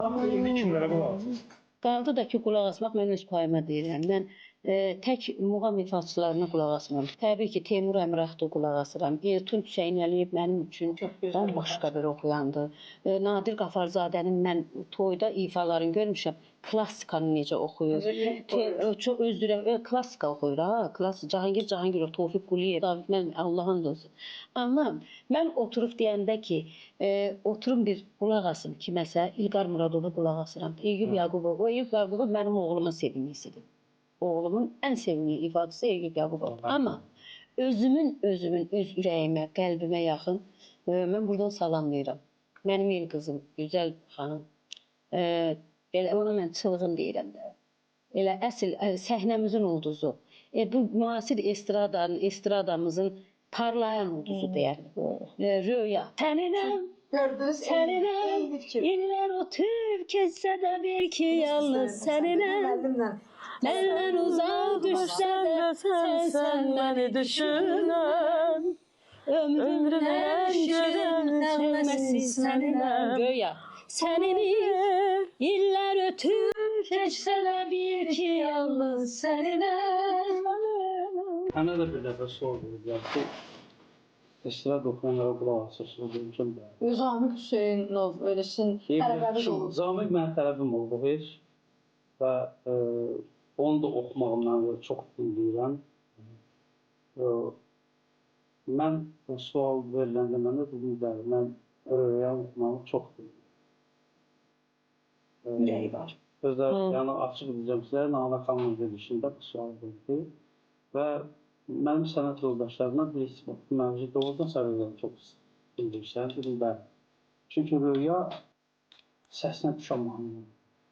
İndi kimlərə qulaq asır? Qaldı da ki, qulaq asmaq mən öz payıma deyirəm. Mən tək muğam ifaçılarına qulaq asmıram. Təbii ki, Teymur Əmiraxda qulaq asıram. Tunç Hüseynəliyev mənim üçün bambaşqa bir oxuyandır. Nadir Qafarzadənin mən toyda ifalarını görmüşəm. Klassikanı necə oxuyur. Çox özlürəm. Klassika oxuyur ha. Cahangir Cahangirov, Tofiq Quliyev, David mən Allahın dostu. Amma mən oturub deyəndə ki, oturum bir qulaq asım kiməsə, İlqar Muradova qulaq asıram. Eyüp Yaqubov. O Eyüp Yaqubov mənim oğlumun sevimlisidir. Oğlumun ən sevimli ifadəsi Eyüp Yaqubov. Amma özümün öz ürəyimə, qəlbimə yaxın mən buradan salamlayıram. Mənim el qızım, gözəl xanım. Belə ona mən çılğın deyirəm də. Elə əsl səhnəmizin ulduzu. Bu müasir estradamızın parlayan ulduzu deyərəm. Röya. Səninəm, səninəm, illər ötüb keçsə də bil ki, yalnız səninəm. Məndən uzaq düşsən də sən məni düşünən. Ömrümün ən gözəl sevməsi səninəm. Röya. Səninəm, illər ötüb keçsə də bil ki, yalnız səninəm. Mənə də bir dəfə sual verirlər ki, estrada oxuyanlara qulaq asırsınız, mümkün deyil. Zamik Hüseynov, öyləsin tələbəli olub. Zamik mənim tələbim oldu heç və onu da oxumağımdan çox dinləyirəm. Mən sual veriləndə mənə dedim ki, mən Röya oxumağı çox dinləyirəm. Ürəyi var. Özlər, yəni açıq edəcəm sizə, Nana xanımın verilişində bu sual verdi və mənim sənət yoldaşlarımdan birisi bu mövzu doğrudan səviyyədən çox bildirsən, dedim bəli. Çünki Röya səsinə düşən mahnıdır.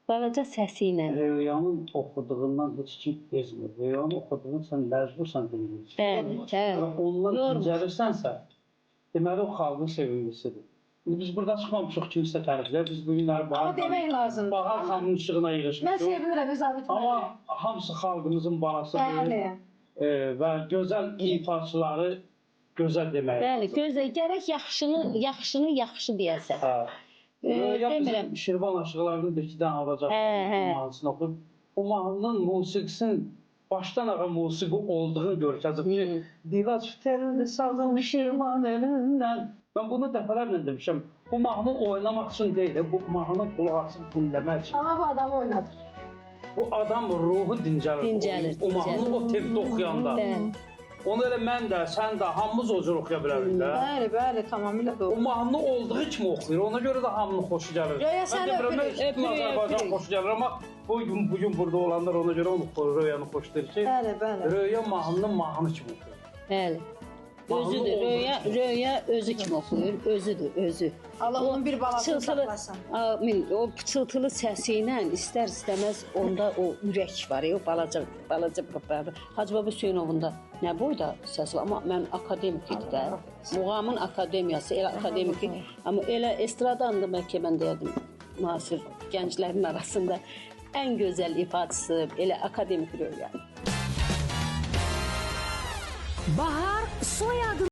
Balaca səsi ilə. Röyanın oxuduğundan heç kim bezmir. Röyanın oxuduğunu sən məcbursan dinləyirsən. Bəli, bəli. Ondan incəlirsənsə, deməli o xalqın sevimlisidir. Biz burada çıxmamışıq kimsə təriflər, biz bu günləri Amma demək lazımdır. Bahar xanımın işığına yığışmışıq. Mən sevinirəm, Zabit. Amma hamısı xalqımızın balasıdır və gözəl ifaçıları gözəl deməkdir. Bəli, gözəl. Gərək yaxşını yaxşı deyəsən. Demirəm. Şirvan aşıqlarını bir-iki dənə alacaq mahnısını oxuyub. O mahnının musiqisinin başdan ağa musiqi olduğunu görəcək ki, Divaç telli sazın Şirvan elindən. Mən bunu dəfələrlə demişəm. Bu mahnı oynamaq üçün deyil, bu mahnı qulaq asıb dinləmək üçün. Amma bu adamı oynadır. Bu adam ruhu dincəlir. O mahnı o tempdə oxuyanda. Onu elə mən də, sən də, hamımız o cür oxuya bilərik də. Bəli, tamamilə doğru. O mahnı olduğu kimi oxuyur, ona görə də hamının xoşu gəlir. Röya sən öpürük. Azərbaycan xoşu gəlir, amma bugün burada olanlar ona görə onu Röyanı xoşdur ki, Röya mahnını mahnı kimi oxuyur. Bəli. Özüdür, Röya özü kimi oxuyur, özü. Allah onun bir balasını saxlasın. Amin. O pıçıltılı səsi ilə istər-istəməz onda o ürək var, o balaca Hacı Baba Hüseynovun da nə boyda səsi var, amma mən akademikdir də. Muğamın akademiyası, elə akademik. Amma elə estradan da bəlkə mən deyərdim, müasir gənclərin arasında ən gözəl ifadəsi elə akademik Röya. Bahar soyadı